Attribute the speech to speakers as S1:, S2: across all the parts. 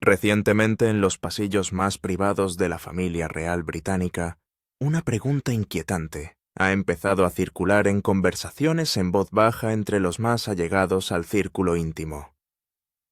S1: Recientemente, en los pasillos más privados de la familia real británica, una pregunta inquietante ha empezado a circular en conversaciones en voz baja entre los más allegados al círculo íntimo.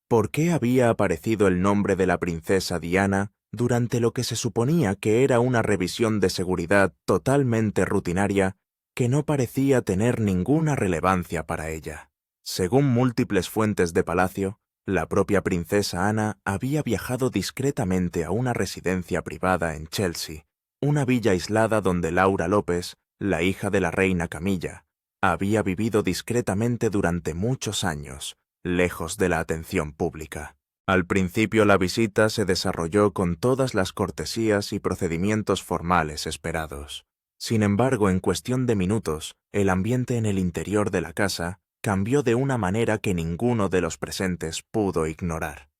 S1: ¿Por qué había aparecido el nombre de la princesa Diana durante lo que se suponía que era una revisión de seguridad totalmente rutinaria que no parecía tener ninguna relevancia para ella? Según múltiples fuentes de palacio, la propia princesa Ana había viajado discretamente a una residencia privada en Chelsea, una villa aislada donde Laura López, la hija de la reina Camilla, había vivido discretamente durante muchos años, lejos de la atención pública. Al principio la visita se desarrolló con todas las cortesías y procedimientos formales esperados. Sin embargo, en cuestión de minutos, el ambiente en el interior de la casa cambió de una manera que ninguno de los presentes pudo ignorar.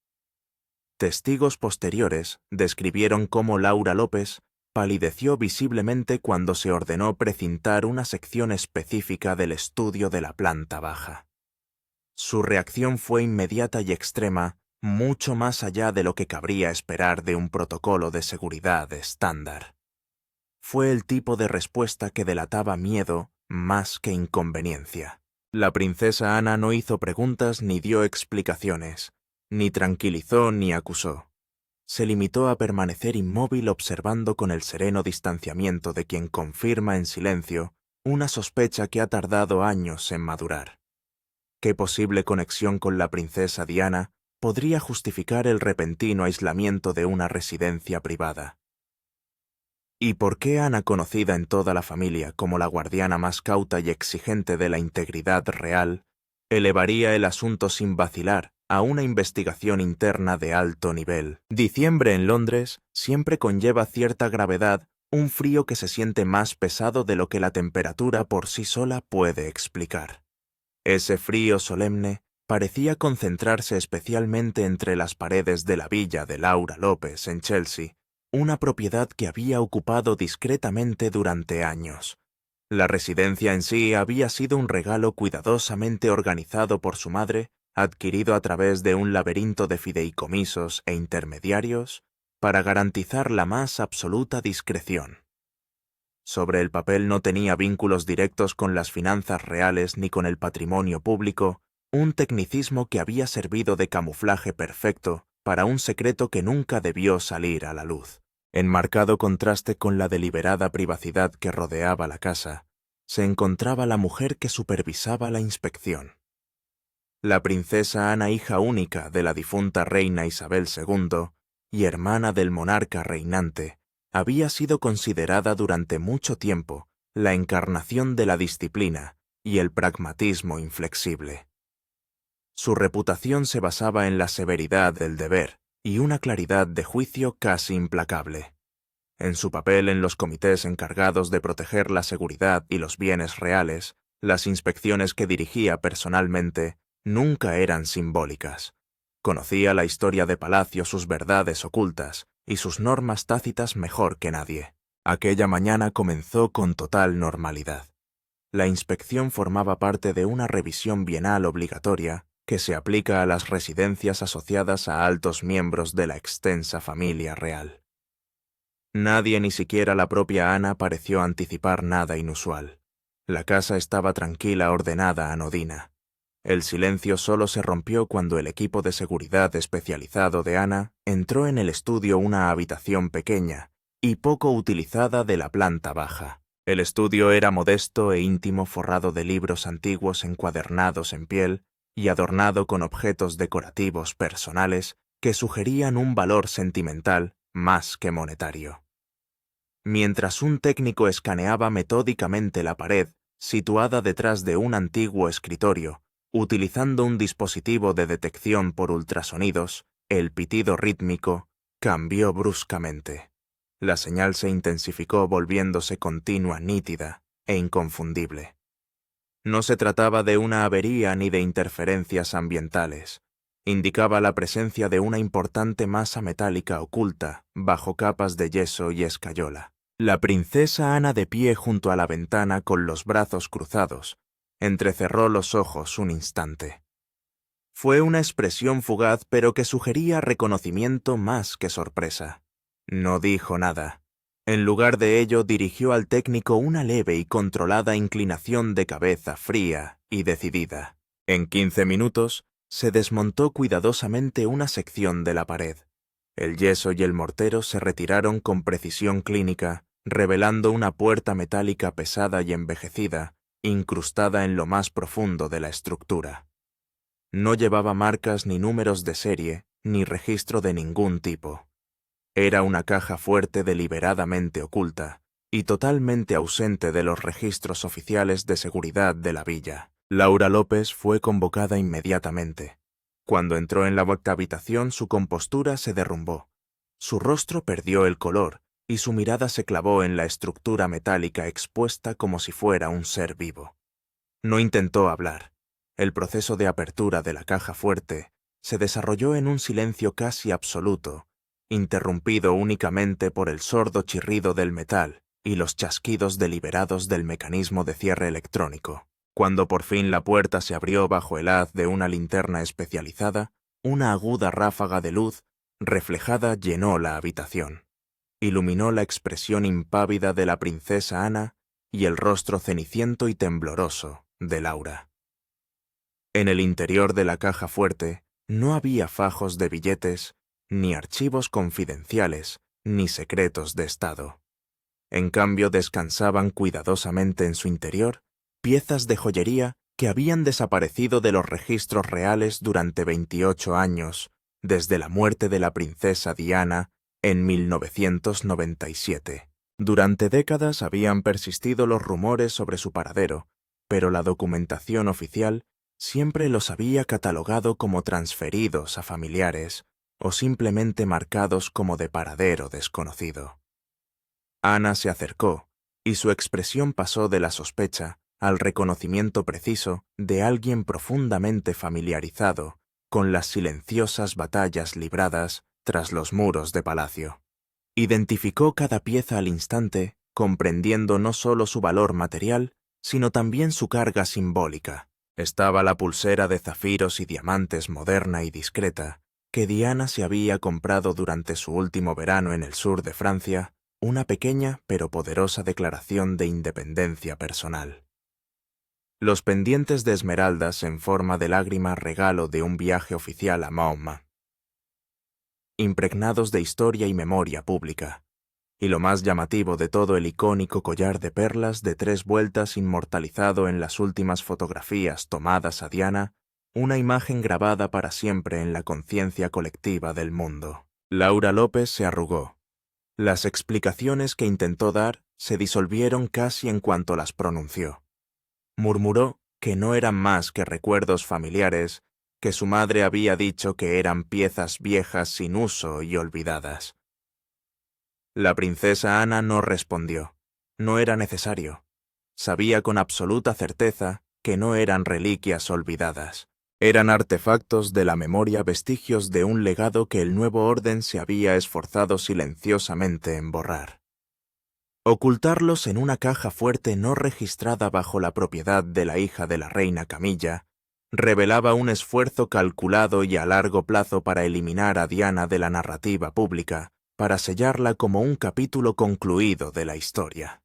S1: Testigos posteriores describieron cómo Laura López palideció visiblemente cuando se ordenó precintar una sección específica del estudio de la planta baja. Su reacción fue inmediata y extrema, mucho más allá de lo que cabría esperar de un protocolo de seguridad estándar. Fue el tipo de respuesta que delataba miedo más que inconveniencia. La princesa Ana no hizo preguntas ni dio explicaciones, ni tranquilizó ni acusó. Se limitó a permanecer inmóvil observando con el sereno distanciamiento de quien confirma en silencio una sospecha que ha tardado años en madurar. ¿Qué posible conexión con la princesa Diana podría justificar el repentino aislamiento de una residencia privada? ¿Y por qué Ana, conocida en toda la familia como la guardiana más cauta y exigente de la integridad real, elevaría el asunto sin vacilar a una investigación interna de alto nivel? Diciembre en Londres siempre conlleva cierta gravedad, un frío que se siente más pesado de lo que la temperatura por sí sola puede explicar. Ese frío solemne parecía concentrarse especialmente entre las paredes de la villa de Laura López en Chelsea, una propiedad que había ocupado discretamente durante años. La residencia en sí había sido un regalo cuidadosamente organizado por su madre, adquirido a través de un laberinto de fideicomisos e intermediarios, para garantizar la más absoluta discreción. Sobre el papel no tenía vínculos directos con las finanzas reales ni con el patrimonio público, un tecnicismo que había servido de camuflaje perfecto para un secreto que nunca debió salir a la luz. En marcado contraste con la deliberada privacidad que rodeaba la casa, se encontraba la mujer que supervisaba la inspección. La princesa Ana, hija única de la difunta reina Isabel II y hermana del monarca reinante, había sido considerada durante mucho tiempo la encarnación de la disciplina y el pragmatismo inflexible. Su reputación se basaba en la severidad del deber y una claridad de juicio casi implacable. En su papel en los comités encargados de proteger la seguridad y los bienes reales, las inspecciones que dirigía personalmente nunca eran simbólicas. Conocía la historia de Palacio, sus verdades ocultas y sus normas tácitas mejor que nadie. Aquella mañana comenzó con total normalidad. La inspección formaba parte de una revisión bienal obligatoria que se aplica a las residencias asociadas a altos miembros de la extensa familia real. Nadie, ni siquiera la propia Ana, pareció anticipar nada inusual. La casa estaba tranquila, ordenada, anodina. El silencio solo se rompió cuando el equipo de seguridad especializado de Ana entró en el estudio, una habitación pequeña y poco utilizada de la planta baja. El estudio era modesto e íntimo, forrado de libros antiguos encuadernados en piel y adornado con objetos decorativos personales que sugerían un valor sentimental más que monetario. Mientras un técnico escaneaba metódicamente la pared situada detrás de un antiguo escritorio, utilizando un dispositivo de detección por ultrasonidos, el pitido rítmico cambió bruscamente. La señal se intensificó, volviéndose continua, nítida e inconfundible. No se trataba de una avería ni de interferencias ambientales. Indicaba la presencia de una importante masa metálica oculta bajo capas de yeso y escayola. La princesa Ana, de pie junto a la ventana con los brazos cruzados, entrecerró los ojos un instante. Fue una expresión fugaz, pero que sugería reconocimiento más que sorpresa. No dijo nada. En lugar de ello, dirigió al técnico una leve y controlada inclinación de cabeza fría y decidida. En 15 minutos, se desmontó cuidadosamente una sección de la pared. El yeso y el mortero se retiraron con precisión clínica, revelando una puerta metálica pesada y envejecida, incrustada en lo más profundo de la estructura. No llevaba marcas ni números de serie, ni registro de ningún tipo. Era una caja fuerte deliberadamente oculta y totalmente ausente de los registros oficiales de seguridad de la villa. Laura López fue convocada inmediatamente. Cuando entró en la habitación, su compostura se derrumbó. Su rostro perdió el color y su mirada se clavó en la estructura metálica expuesta como si fuera un ser vivo. No intentó hablar. El proceso de apertura de la caja fuerte se desarrolló en un silencio casi absoluto, interrumpido únicamente por el sordo chirrido del metal y los chasquidos deliberados del mecanismo de cierre electrónico. Cuando por fin la puerta se abrió bajo el haz de una linterna especializada, una aguda ráfaga de luz reflejada llenó la habitación. Iluminó la expresión impávida de la princesa Ana y el rostro ceniciento y tembloroso de Laura. En el interior de la caja fuerte no había fajos de billetes, ni archivos confidenciales, ni secretos de Estado. En cambio, descansaban cuidadosamente en su interior piezas de joyería que habían desaparecido de los registros reales durante 28 años, desde la muerte de la princesa Diana en 1997. Durante décadas habían persistido los rumores sobre su paradero, pero la documentación oficial siempre los había catalogado como transferidos a familiares o simplemente marcados como de paradero desconocido. Ana se acercó, y su expresión pasó de la sospecha al reconocimiento preciso de alguien profundamente familiarizado con las silenciosas batallas libradas tras los muros de palacio. Identificó cada pieza al instante, comprendiendo no solo su valor material, sino también su carga simbólica. Estaba la pulsera de zafiros y diamantes moderna y discreta, que Diana se había comprado durante su último verano en el sur de Francia, una pequeña pero poderosa declaración de independencia personal. Los pendientes de esmeraldas en forma de lágrima regalo de un viaje oficial a Mahoma, impregnados de historia y memoria pública, y lo más llamativo de todo, el icónico collar de perlas de 3 vueltas inmortalizado en las últimas fotografías tomadas a Diana, una imagen grabada para siempre en la conciencia colectiva del mundo. Laura López se arrugó. Las explicaciones que intentó dar se disolvieron casi en cuanto las pronunció. Murmuró que no eran más que recuerdos familiares, que su madre había dicho que eran piezas viejas sin uso y olvidadas. La princesa Ana no respondió. No era necesario. Sabía con absoluta certeza que no eran reliquias olvidadas. Eran artefactos de la memoria, vestigios de un legado que el nuevo orden se había esforzado silenciosamente en borrar. Ocultarlos en una caja fuerte no registrada bajo la propiedad de la hija de la reina Camilla revelaba un esfuerzo calculado y a largo plazo para eliminar a Diana de la narrativa pública, para sellarla como un capítulo concluido de la historia.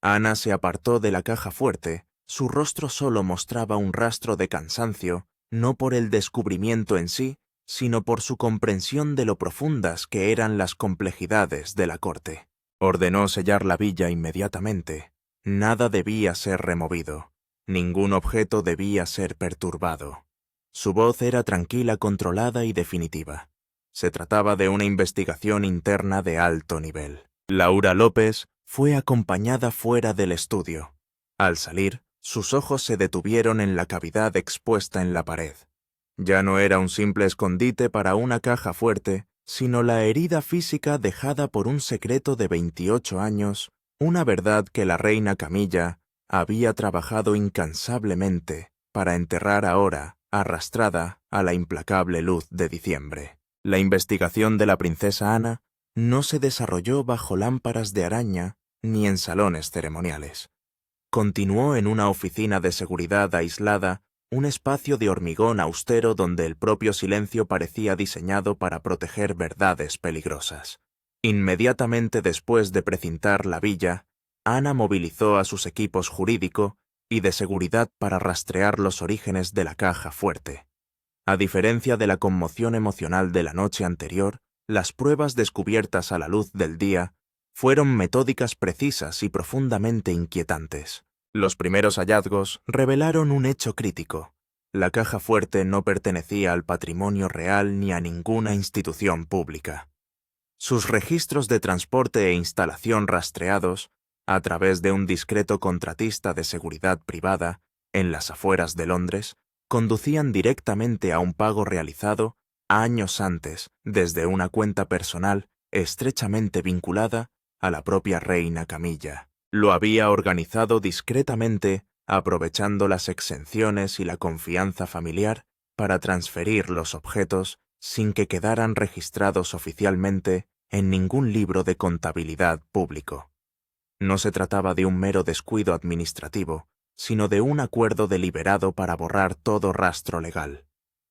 S1: Ana se apartó de la caja fuerte, su rostro solo mostraba un rastro de cansancio, no por el descubrimiento en sí, sino por su comprensión de lo profundas que eran las complejidades de la corte. Ordenó sellar la villa inmediatamente. Nada debía ser removido. Ningún objeto debía ser perturbado. Su voz era tranquila, controlada y definitiva. Se trataba de una investigación interna de alto nivel. Laura López fue acompañada fuera del estudio. Al salir, sus ojos se detuvieron en la cavidad expuesta en la pared. Ya no era un simple escondite para una caja fuerte, sino la herida física dejada por un secreto de 28 años, una verdad que la reina Camilla había trabajado incansablemente para enterrar ahora, arrastrada a la implacable luz de diciembre. La investigación de la princesa Ana no se desarrolló bajo lámparas de araña ni en salones ceremoniales. Continuó en una oficina de seguridad aislada un espacio de hormigón austero donde el propio silencio parecía diseñado para proteger verdades peligrosas. Inmediatamente después de precintar la villa, Ana movilizó a sus equipos jurídico y de seguridad para rastrear los orígenes de la caja fuerte. A diferencia de la conmoción emocional de la noche anterior, las pruebas descubiertas a la luz del día fueron metódicas, precisas y profundamente inquietantes. Los primeros hallazgos revelaron un hecho crítico. La caja fuerte no pertenecía al patrimonio real ni a ninguna institución pública. Sus registros de transporte e instalación rastreados, a través de un discreto contratista de seguridad privada, en las afueras de Londres, conducían directamente a un pago realizado años antes desde una cuenta personal estrechamente vinculada a la propia reina Camilla. Lo había organizado discretamente, aprovechando las exenciones y la confianza familiar para transferir los objetos sin que quedaran registrados oficialmente en ningún libro de contabilidad público. No se trataba de un mero descuido administrativo, sino de un acuerdo deliberado para borrar todo rastro legal.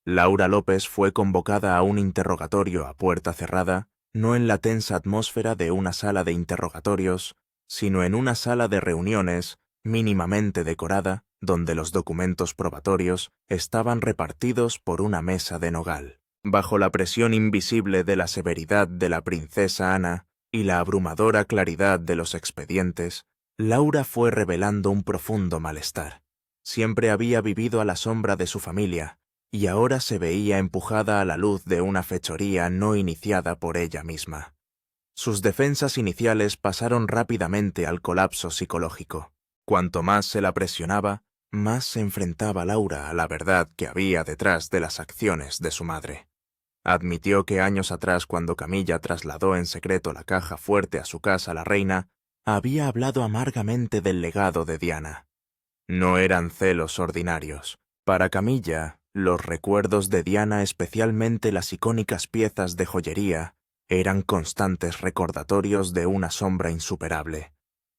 S1: Laura López fue convocada a un interrogatorio a puerta cerrada, no en la tensa atmósfera de una sala de interrogatorios, sino en una sala de reuniones mínimamente decorada, donde los documentos probatorios estaban repartidos por una mesa de nogal. Bajo la presión invisible de la severidad de la princesa Ana y la abrumadora claridad de los expedientes, Laura fue revelando un profundo malestar. Siempre había vivido a la sombra de su familia, y ahora se veía empujada a la luz de una fechoría no iniciada por ella misma. Sus defensas iniciales pasaron rápidamente al colapso psicológico. Cuanto más se la presionaba, más se enfrentaba Laura a la verdad que había detrás de las acciones de su madre. Admitió que años atrás, cuando Camilla trasladó en secreto la caja fuerte a su casa, la reina había hablado amargamente del legado de Diana. No eran celos ordinarios. Para Camilla, los recuerdos de Diana, especialmente las icónicas piezas de joyería, eran constantes recordatorios de una sombra insuperable.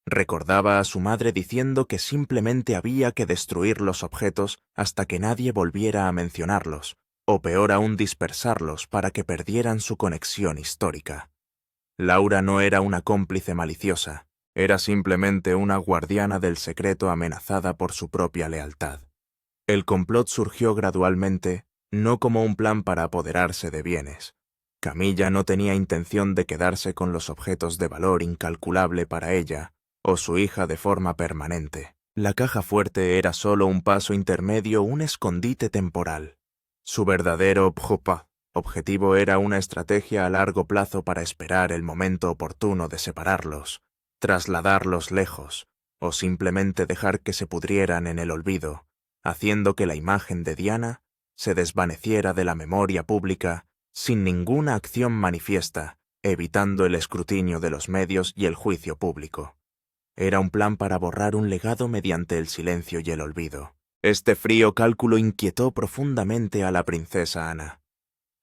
S1: Recordaba a su madre diciendo que simplemente había que destruir los objetos hasta que nadie volviera a mencionarlos, o peor aún dispersarlos para que perdieran su conexión histórica. Laura no era una cómplice maliciosa, era simplemente una guardiana del secreto amenazada por su propia lealtad. El complot surgió gradualmente, no como un plan para apoderarse de bienes. Camilla no tenía intención de quedarse con los objetos de valor incalculable para ella o su hija de forma permanente. La caja fuerte era solo un paso intermedio, un escondite temporal. Su verdadero objetivo era una estrategia a largo plazo para esperar el momento oportuno de separarlos, trasladarlos lejos, o simplemente dejar que se pudrieran en el olvido, haciendo que la imagen de Diana se desvaneciera de la memoria pública sin ninguna acción manifiesta, evitando el escrutinio de los medios y el juicio público. Era un plan para borrar un legado mediante el silencio y el olvido. Este frío cálculo inquietó profundamente a la princesa Ana.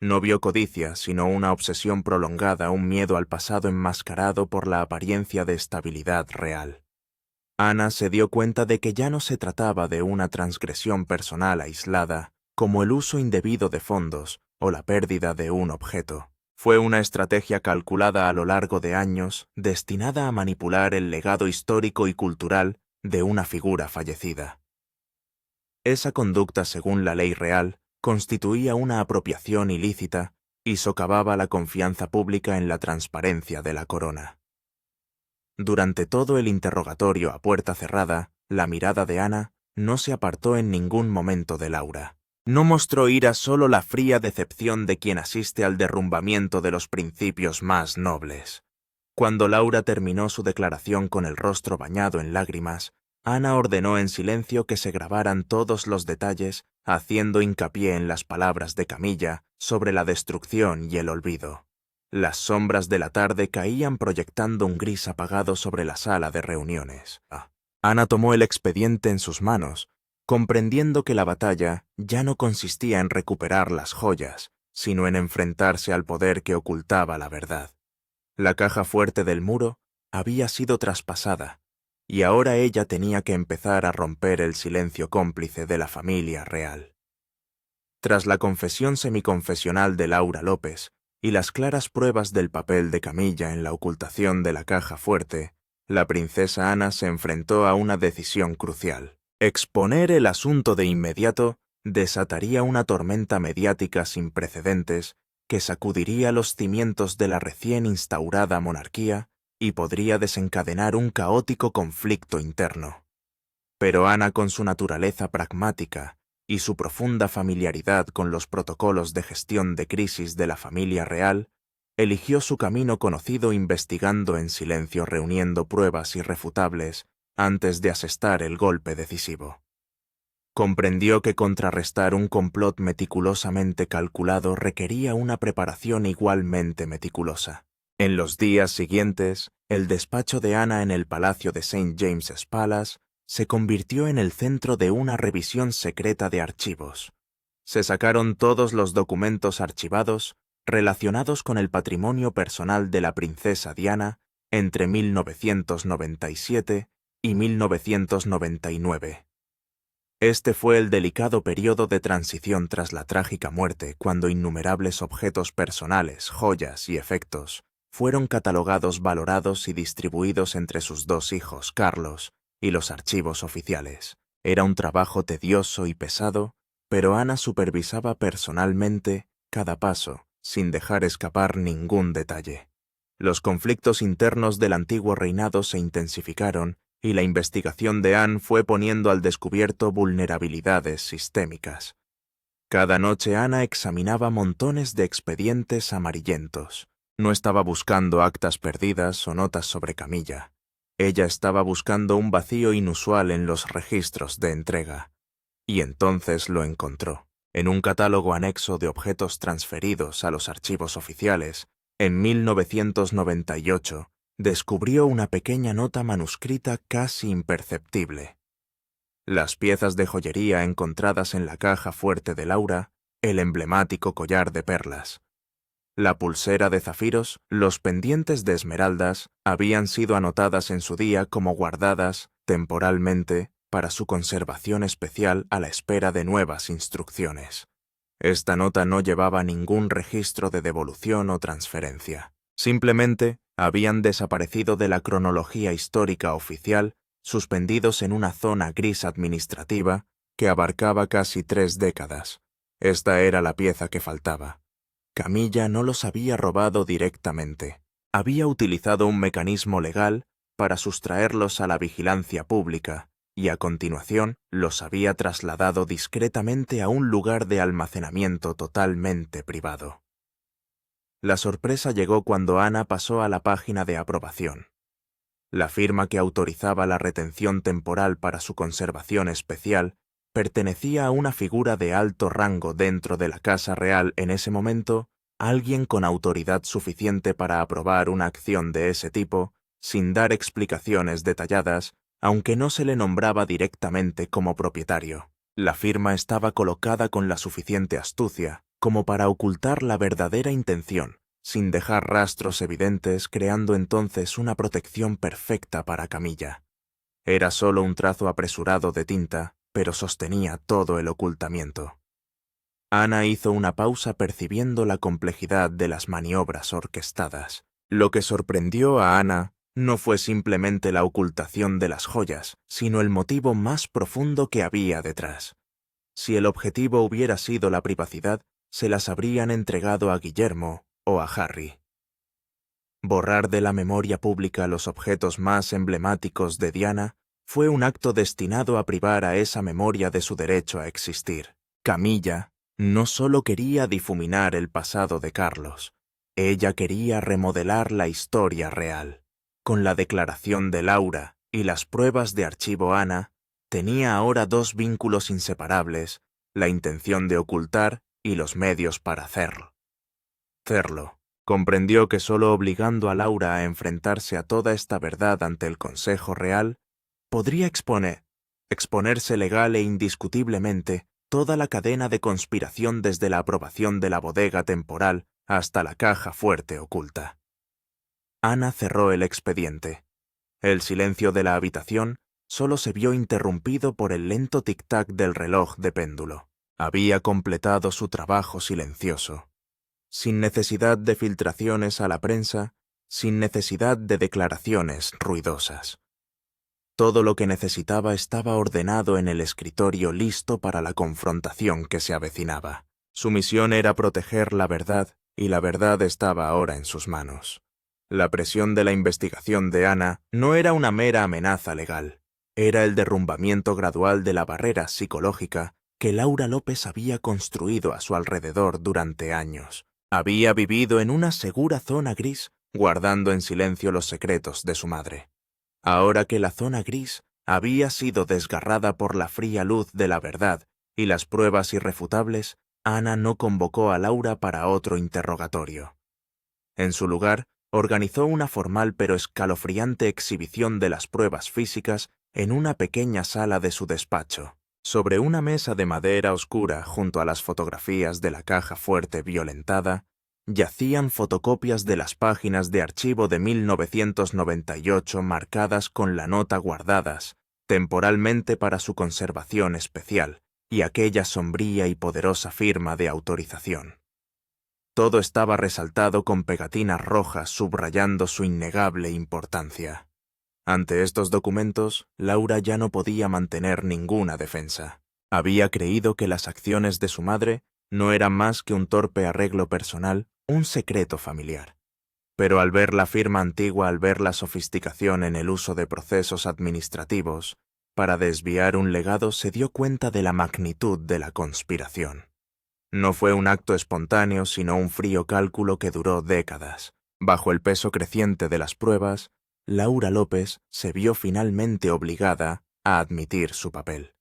S1: No vio codicia, sino una obsesión prolongada, un miedo al pasado enmascarado por la apariencia de estabilidad real. Ana se dio cuenta de que ya no se trataba de una transgresión personal aislada, como el uso indebido de fondos o la pérdida de un objeto. Fue una estrategia calculada a lo largo de años, destinada a manipular el legado histórico y cultural de una figura fallecida. Esa conducta, según la ley real, constituía una apropiación ilícita y socavaba la confianza pública en la transparencia de la corona. Durante todo el interrogatorio a puerta cerrada, la mirada de Ana no se apartó en ningún momento de Laura. No mostró ira, solo la fría decepción de quien asiste al derrumbamiento de los principios más nobles. Cuando Laura terminó su declaración con el rostro bañado en lágrimas, Ana ordenó en silencio que se grabaran todos los detalles, haciendo hincapié en las palabras de Camilla sobre la destrucción y el olvido. Las sombras de la tarde caían proyectando un gris apagado sobre la sala de reuniones. Ana tomó el expediente en sus manos, comprendiendo que la batalla ya no consistía en recuperar las joyas, sino en enfrentarse al poder que ocultaba la verdad. La caja fuerte del muro había sido traspasada, y ahora ella tenía que empezar a romper el silencio cómplice de la familia real. Tras la confesión semiconfesional de Laura López y las claras pruebas del papel de Camilla en la ocultación de la caja fuerte, la princesa Ana se enfrentó a una decisión crucial. Exponer el asunto de inmediato desataría una tormenta mediática sin precedentes que sacudiría los cimientos de la recién instaurada monarquía y podría desencadenar un caótico conflicto interno. Pero Ana, con su naturaleza pragmática y su profunda familiaridad con los protocolos de gestión de crisis de la familia real, eligió su camino conocido investigando en silencio, reuniendo pruebas irrefutables antes de asestar el golpe decisivo. Comprendió que contrarrestar un complot meticulosamente calculado requería una preparación igualmente meticulosa. En los días siguientes, el despacho de Ana en el Palacio de St. James's Palace se convirtió en el centro de una revisión secreta de archivos. Se sacaron todos los documentos archivados relacionados con el patrimonio personal de la princesa Diana entre 1997 y 1999. Este fue el delicado periodo de transición tras la trágica muerte, cuando innumerables objetos personales, joyas y efectos fueron catalogados, valorados y distribuidos entre sus dos hijos, Carlos, y los archivos oficiales. Era un trabajo tedioso y pesado, pero Ana supervisaba personalmente cada paso, sin dejar escapar ningún detalle. Los conflictos internos del antiguo reinado se intensificaron y la investigación de Anne fue poniendo al descubierto vulnerabilidades sistémicas. Cada noche Ana examinaba montones de expedientes amarillentos. No estaba buscando actas perdidas o notas sobre Camilla. Ella estaba buscando un vacío inusual en los registros de entrega. Y entonces lo encontró. En un catálogo anexo de objetos transferidos a los archivos oficiales, en 1998, descubrió una pequeña nota manuscrita casi imperceptible. Las piezas de joyería encontradas en la caja fuerte de Laura, el emblemático collar de perlas, la pulsera de zafiros, los pendientes de esmeraldas, habían sido anotadas en su día como guardadas, temporalmente, para su conservación especial a la espera de nuevas instrucciones. Esta nota no llevaba ningún registro de devolución o transferencia. Simplemente habían desaparecido de la cronología histórica oficial, suspendidos en una zona gris administrativa que abarcaba casi 3 décadas. Esta era la pieza que faltaba. Camilla no los había robado directamente. Había utilizado un mecanismo legal para sustraerlos a la vigilancia pública y a continuación los había trasladado discretamente a un lugar de almacenamiento totalmente privado. La sorpresa llegó cuando Ana pasó a la página de aprobación. La firma que autorizaba la retención temporal para su conservación especial pertenecía a una figura de alto rango dentro de la Casa Real en ese momento, alguien con autoridad suficiente para aprobar una acción de ese tipo, sin dar explicaciones detalladas, aunque no se le nombraba directamente como propietario. La firma estaba colocada con la suficiente astucia como para ocultar la verdadera intención, sin dejar rastros evidentes, creando entonces una protección perfecta para Camilla. Era solo un trazo apresurado de tinta, pero sostenía todo el ocultamiento. Ana hizo una pausa percibiendo la complejidad de las maniobras orquestadas. Lo que sorprendió a Ana no fue simplemente la ocultación de las joyas, sino el motivo más profundo que había detrás. Si el objetivo hubiera sido la privacidad, se las habrían entregado a Guillermo o a Harry. Borrar de la memoria pública los objetos más emblemáticos de Diana fue un acto destinado a privar a esa memoria de su derecho a existir. Camilla no solo quería difuminar el pasado de Carlos, ella quería remodelar la historia real. Con la declaración de Laura y las pruebas de archivo Ana, tenía ahora dos vínculos inseparables, la intención de ocultar y los medios para hacerlo. Comprendió que solo obligando a Laura a enfrentarse a toda esta verdad ante el Consejo Real, podría exponerse legal e indiscutiblemente toda la cadena de conspiración desde la aprobación de la bodega temporal hasta la caja fuerte oculta. Ana cerró el expediente. El silencio de la habitación solo se vio interrumpido por el lento tic-tac del reloj de péndulo. Había completado su trabajo silencioso, sin necesidad de filtraciones a la prensa, sin necesidad de declaraciones ruidosas. Todo lo que necesitaba estaba ordenado en el escritorio, listo para la confrontación que se avecinaba. Su misión era proteger la verdad, y la verdad estaba ahora en sus manos. La presión de la investigación de Ana no era una mera amenaza legal, era el derrumbamiento gradual de la barrera psicológica que Laura López había construido a su alrededor durante años. Había vivido en una segura zona gris, guardando en silencio los secretos de su madre. Ahora que la zona gris había sido desgarrada por la fría luz de la verdad y las pruebas irrefutables, Ana no convocó a Laura para otro interrogatorio. En su lugar, organizó una formal pero escalofriante exhibición de las pruebas físicas en una pequeña sala de su despacho. Sobre una mesa de madera oscura junto a las fotografías de la caja fuerte violentada, yacían fotocopias de las páginas de archivo de 1998 marcadas con la nota guardadas, temporalmente para su conservación especial, y aquella sombría y poderosa firma de autorización. Todo estaba resaltado con pegatinas rojas subrayando su innegable importancia. Ante estos documentos, Laura ya no podía mantener ninguna defensa. Había creído que las acciones de su madre no eran más que un torpe arreglo personal, un secreto familiar. Pero al ver la firma antigua, al ver la sofisticación en el uso de procesos administrativos, para desviar un legado, se dio cuenta de la magnitud de la conspiración. No fue un acto espontáneo, sino un frío cálculo que duró décadas. Bajo el peso creciente de las pruebas, Laura López se vio finalmente obligada a admitir su papel.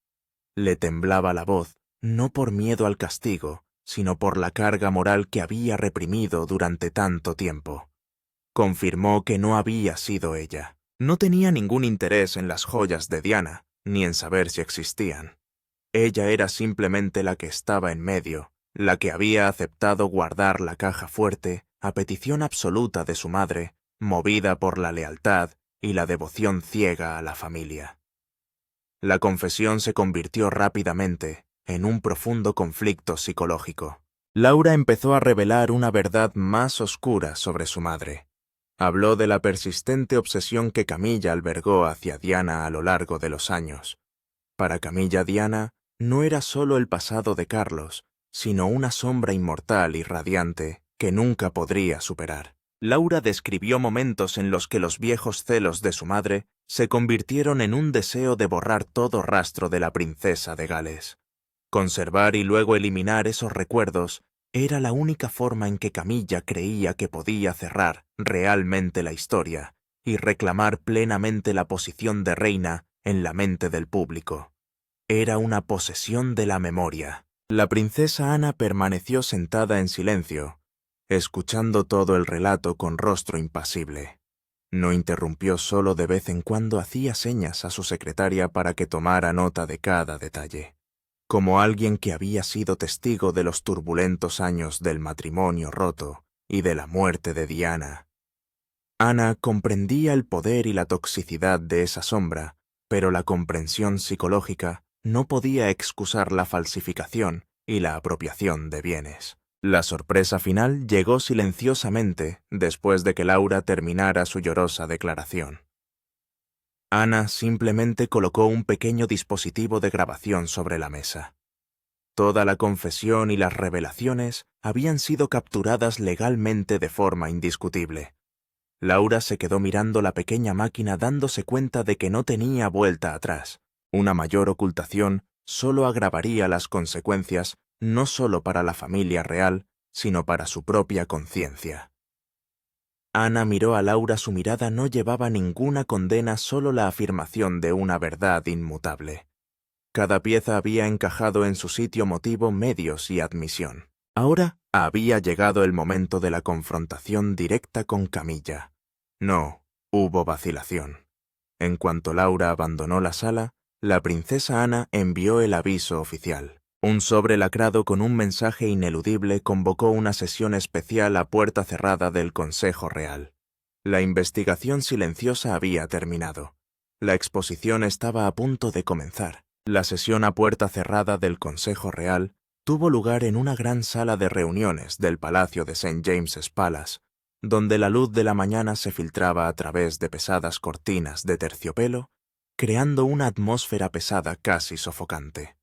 S1: Le temblaba la voz, no por miedo al castigo, sino por la carga moral que había reprimido durante tanto tiempo. Confirmó que no había sido ella. No tenía ningún interés en las joyas de Diana, ni en saber si existían. Ella era simplemente la que estaba en medio, la que había aceptado guardar la caja fuerte a petición absoluta de su madre, movida por la lealtad y la devoción ciega a la familia. La confesión se convirtió rápidamente en un profundo conflicto psicológico. Laura empezó a revelar una verdad más oscura sobre su madre. Habló de la persistente obsesión que Camilla albergó hacia Diana a lo largo de los años. Para Camilla, Diana no era solo el pasado de Carlos, sino una sombra inmortal y radiante que nunca podría superar. Laura describió momentos en los que los viejos celos de su madre se convirtieron en un deseo de borrar todo rastro de la princesa de Gales. Conservar y luego eliminar esos recuerdos era la única forma en que Camilla creía que podía cerrar realmente la historia y reclamar plenamente la posición de reina en la mente del público. Era una posesión de la memoria. La princesa Ana permaneció sentada en silencio, escuchando todo el relato con rostro impasible. No interrumpió, solo de vez en cuando hacía señas a su secretaria para que tomara nota de cada detalle. Como alguien que había sido testigo de los turbulentos años del matrimonio roto y de la muerte de Diana, Ana comprendía el poder y la toxicidad de esa sombra, pero la comprensión psicológica no podía excusar la falsificación y la apropiación de bienes. La sorpresa final llegó silenciosamente después de que Laura terminara su llorosa declaración. Ana simplemente colocó un pequeño dispositivo de grabación sobre la mesa. Toda la confesión y las revelaciones habían sido capturadas legalmente de forma indiscutible. Laura se quedó mirando la pequeña máquina, dándose cuenta de que no tenía vuelta atrás. Una mayor ocultación solo agravaría las consecuencias no solo para la familia real, sino para su propia conciencia. Ana miró a Laura, su mirada no llevaba ninguna condena, solo la afirmación de una verdad inmutable. Cada pieza había encajado en su sitio: motivo, medios y admisión. Ahora había llegado el momento de la confrontación directa con Camilla. No hubo vacilación. En cuanto Laura abandonó la sala, la princesa Ana envió el aviso oficial. Un sobre lacrado con un mensaje ineludible convocó una sesión especial a puerta cerrada del Consejo Real. La investigación silenciosa había terminado. La exposición estaba a punto de comenzar. La sesión a puerta cerrada del Consejo Real tuvo lugar en una gran sala de reuniones del Palacio de St. James's Palace, donde la luz de la mañana se filtraba a través de pesadas cortinas de terciopelo, creando una atmósfera pesada casi sofocante.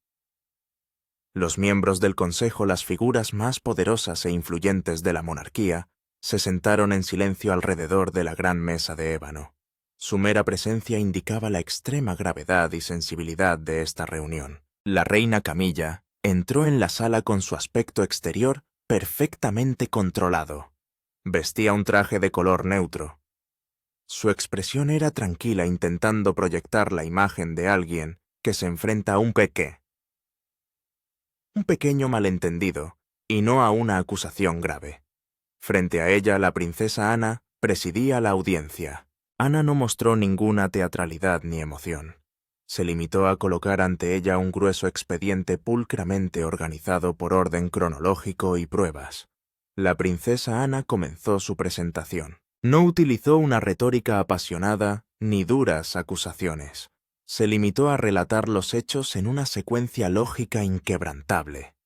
S1: Los miembros del Consejo, las figuras más poderosas e influyentes de la monarquía, se sentaron en silencio alrededor de la gran mesa de ébano. Su mera presencia indicaba la extrema gravedad y sensibilidad de esta reunión. La reina Camilla entró en la sala con su aspecto exterior perfectamente controlado. Vestía un traje de color neutro. Su expresión era tranquila, intentando proyectar la imagen de alguien que se enfrenta a un pequeño malentendido, y no a una acusación grave. Frente a ella, la princesa Ana presidía la audiencia. Ana no mostró ninguna teatralidad ni emoción. Se limitó a colocar ante ella un grueso expediente pulcramente organizado por orden cronológico y pruebas. La princesa Ana comenzó su presentación. No utilizó una retórica apasionada ni duras acusaciones. Se limitó a relatar los hechos en una secuencia lógica inquebrantable.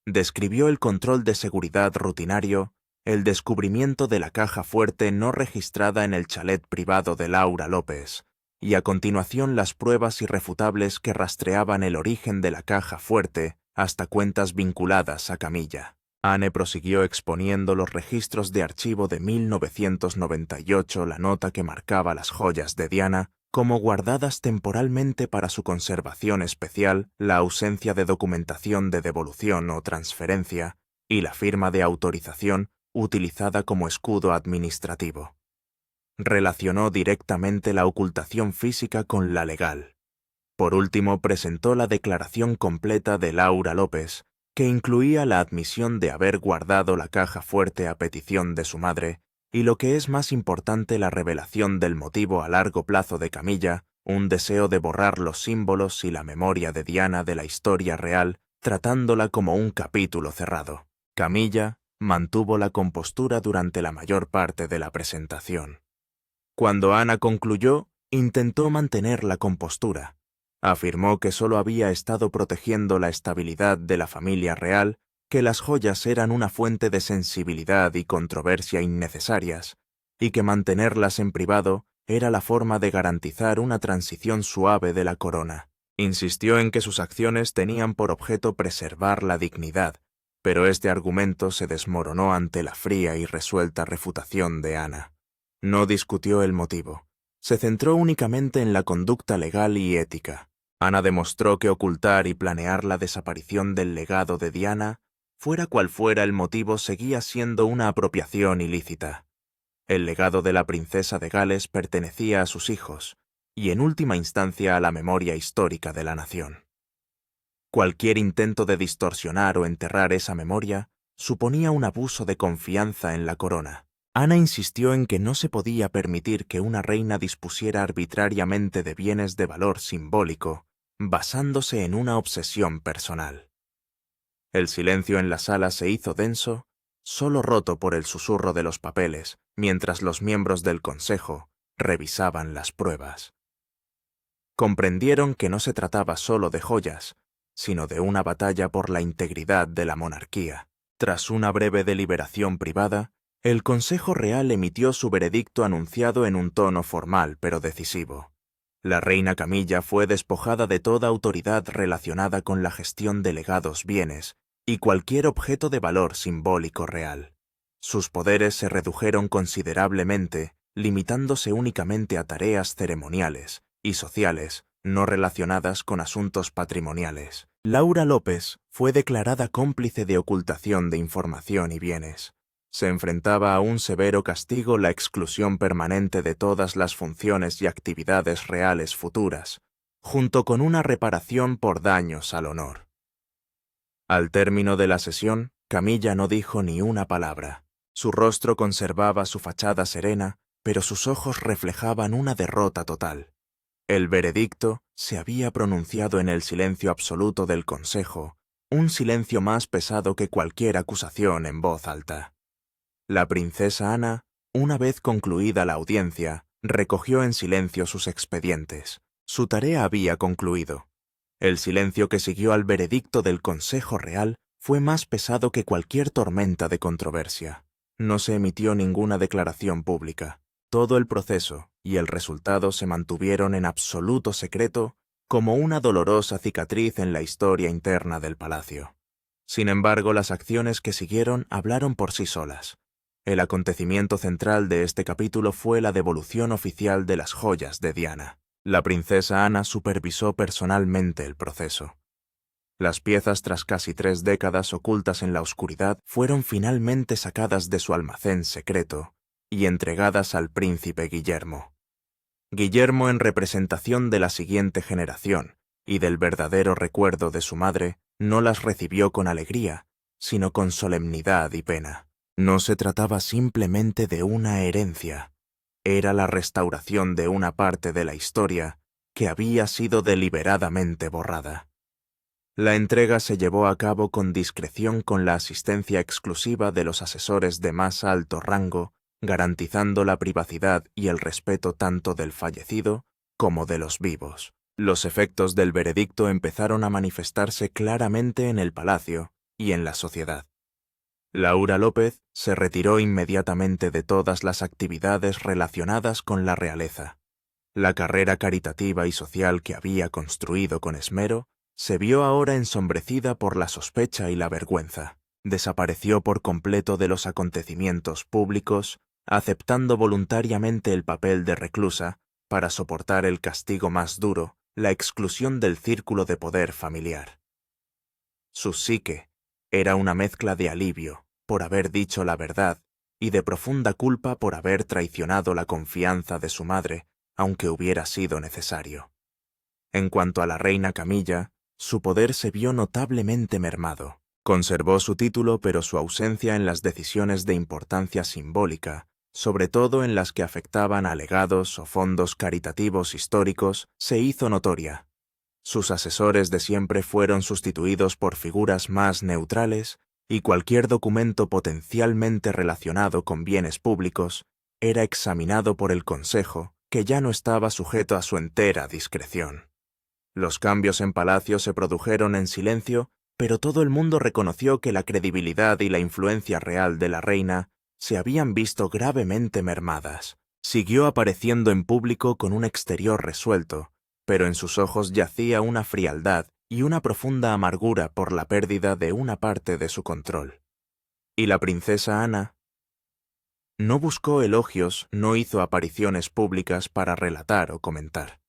S1: Describió el control de seguridad rutinario, el descubrimiento de la caja fuerte no registrada en el chalet privado de Laura López, y a continuación las pruebas irrefutables que rastreaban el origen de la caja fuerte hasta cuentas vinculadas a Camilla. Anne prosiguió exponiendo los registros de archivo de 1998, la nota que marcaba las joyas de Diana como guardadas temporalmente para su conservación especial, la ausencia de documentación de devolución o transferencia y la firma de autorización utilizada como escudo administrativo. Relacionó directamente la ocultación física con la legal. Por último, presentó la declaración completa de Laura López, que incluía la admisión de haber guardado la caja fuerte a petición de su madre, y lo que es más importante, la revelación del motivo a largo plazo de Camilla, un deseo de borrar los símbolos y la memoria de Diana de la historia real, tratándola como un capítulo cerrado. Camilla mantuvo la compostura durante la mayor parte de la presentación. Cuando Ana concluyó, intentó mantener la compostura. Afirmó que solo había estado protegiendo la estabilidad de la familia real, que las joyas eran una fuente de sensibilidad y controversia innecesarias, y que mantenerlas en privado era la forma de garantizar una transición suave de la corona. Insistió en que sus acciones tenían por objeto preservar la dignidad, pero este argumento se desmoronó ante la fría y resuelta refutación de Ana. No discutió el motivo. Se centró únicamente en la conducta legal y ética. Ana demostró que ocultar y planear la desaparición del legado de Diana, fuera cual fuera el motivo, seguía siendo una apropiación ilícita. El legado de la princesa de Gales pertenecía a sus hijos, y en última instancia a la memoria histórica de la nación. Cualquier intento de distorsionar o enterrar esa memoria suponía un abuso de confianza en la corona. Ana insistió en que no se podía permitir que una reina dispusiera arbitrariamente de bienes de valor simbólico, basándose en una obsesión personal. El silencio en la sala se hizo denso, solo roto por el susurro de los papeles, mientras los miembros del consejo revisaban las pruebas. Comprendieron que no se trataba solo de joyas, sino de una batalla por la integridad de la monarquía. Tras una breve deliberación privada, el Consejo Real emitió su veredicto anunciado en un tono formal pero decisivo. La reina Camilla fue despojada de toda autoridad relacionada con la gestión de legados, bienes y cualquier objeto de valor simbólico real. Sus poderes se redujeron considerablemente, limitándose únicamente a tareas ceremoniales y sociales no relacionadas con asuntos patrimoniales. Laura López fue declarada cómplice de ocultación de información y bienes. Se enfrentaba a un severo castigo, la exclusión permanente de todas las funciones y actividades reales futuras, junto con una reparación por daños al honor. Al término de la sesión, Camilla no dijo ni una palabra. Su rostro conservaba su fachada serena, pero sus ojos reflejaban una derrota total. El veredicto se había pronunciado en el silencio absoluto del consejo, un silencio más pesado que cualquier acusación en voz alta. La princesa Ana Una vez concluida la audiencia, recogió en silencio sus expedientes. Su tarea había concluido. El silencio que siguió al veredicto del Consejo Real fue más pesado que cualquier tormenta de controversia. No se emitió ninguna declaración pública. Todo el proceso y el resultado se mantuvieron en absoluto secreto, como una dolorosa cicatriz en la historia interna del palacio. Sin embargo, las acciones que siguieron hablaron por sí solas. El acontecimiento central de este capítulo fue la devolución oficial de las joyas de Diana. La princesa Ana supervisó personalmente el proceso. Las piezas, tras casi 3 décadas ocultas en la oscuridad, fueron finalmente sacadas de su almacén secreto y entregadas al príncipe Guillermo. Guillermo, en representación de la siguiente generación y del verdadero recuerdo de su madre, no las recibió con alegría, sino con solemnidad y pena. No se trataba simplemente de una herencia, era la restauración de una parte de la historia que había sido deliberadamente borrada. La entrega se llevó a cabo con discreción, con la asistencia exclusiva de los asesores de más alto rango, garantizando la privacidad y el respeto tanto del fallecido como de los vivos. Los efectos del veredicto empezaron a manifestarse claramente en el palacio y en la sociedad. Laura López se retiró inmediatamente de todas las actividades relacionadas con la realeza. La carrera caritativa y social que había construido con esmero se vio ahora ensombrecida por la sospecha y la vergüenza. Desapareció por completo de los acontecimientos públicos, aceptando voluntariamente el papel de reclusa para soportar el castigo más duro, la exclusión del círculo de poder familiar. Su psique era una mezcla de alivio por haber dicho la verdad y de profunda culpa por haber traicionado la confianza de su madre, aunque hubiera sido necesario. En cuanto a la reina Camilla, su poder se vio notablemente mermado. Conservó su título, pero su ausencia en las decisiones de importancia simbólica, sobre todo en las que afectaban a legados o fondos caritativos históricos, se hizo notoria. Sus asesores de siempre fueron sustituidos por figuras más neutrales y cualquier documento potencialmente relacionado con bienes públicos era examinado por el Consejo, que ya no estaba sujeto a su entera discreción. Los cambios en palacio se produjeron en silencio, pero todo el mundo reconoció que la credibilidad y la influencia real de la reina se habían visto gravemente mermadas. Siguió apareciendo en público con un exterior resuelto, pero en sus ojos yacía una frialdad y una profunda amargura por la pérdida de una parte de su control. Y la princesa Ana no buscó elogios, no hizo apariciones públicas para relatar o comentar.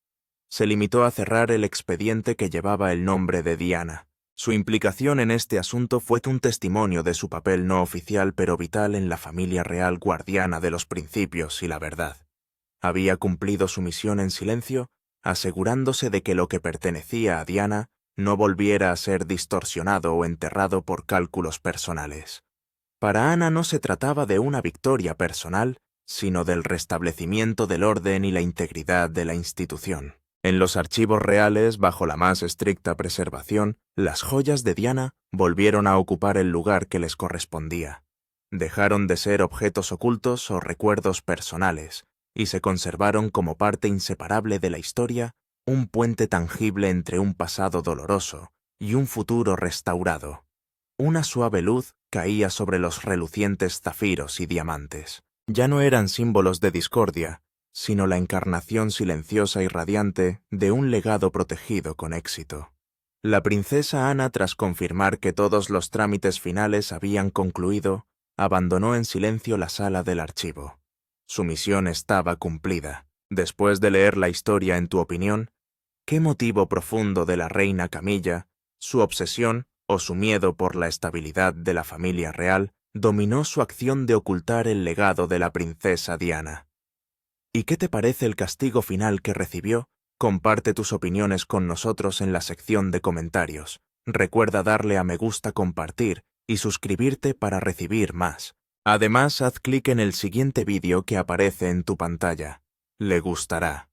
S1: Se limitó a cerrar el expediente que llevaba el nombre de Diana. Su implicación en este asunto fue un testimonio de su papel no oficial pero vital en la familia real, guardiana de los principios y la verdad. Había cumplido su misión en silencio, asegurándose de que lo que pertenecía a Diana no volviera a ser distorsionado o enterrado por cálculos personales. Para Ana no se trataba de una victoria personal, sino del restablecimiento del orden y la integridad de la institución. En los archivos reales, bajo la más estricta preservación, las joyas de Diana volvieron a ocupar el lugar que les correspondía. Dejaron de ser objetos ocultos o recuerdos personales, y se conservaron como parte inseparable de la historia, un puente tangible entre un pasado doloroso y un futuro restaurado. Una suave luz caía sobre los relucientes zafiros y diamantes. Ya no eran símbolos de discordia, sino la encarnación silenciosa y radiante de un legado protegido con éxito. La princesa Ana, tras confirmar que todos los trámites finales habían concluido, abandonó en silencio la sala del archivo. Su misión estaba cumplida. Después de leer la historia, en tu opinión, ¿qué motivo profundo de la reina Camilla, su obsesión o su miedo por la estabilidad de la familia real, dominó su acción de ocultar el legado de la princesa Diana? ¿Y qué te parece el castigo final que recibió? Comparte tus opiniones con nosotros en la sección de comentarios. Recuerda darle a me gusta, compartir y suscribirte para recibir más. Además, haz clic en el siguiente vídeo que aparece en tu pantalla. Le gustará.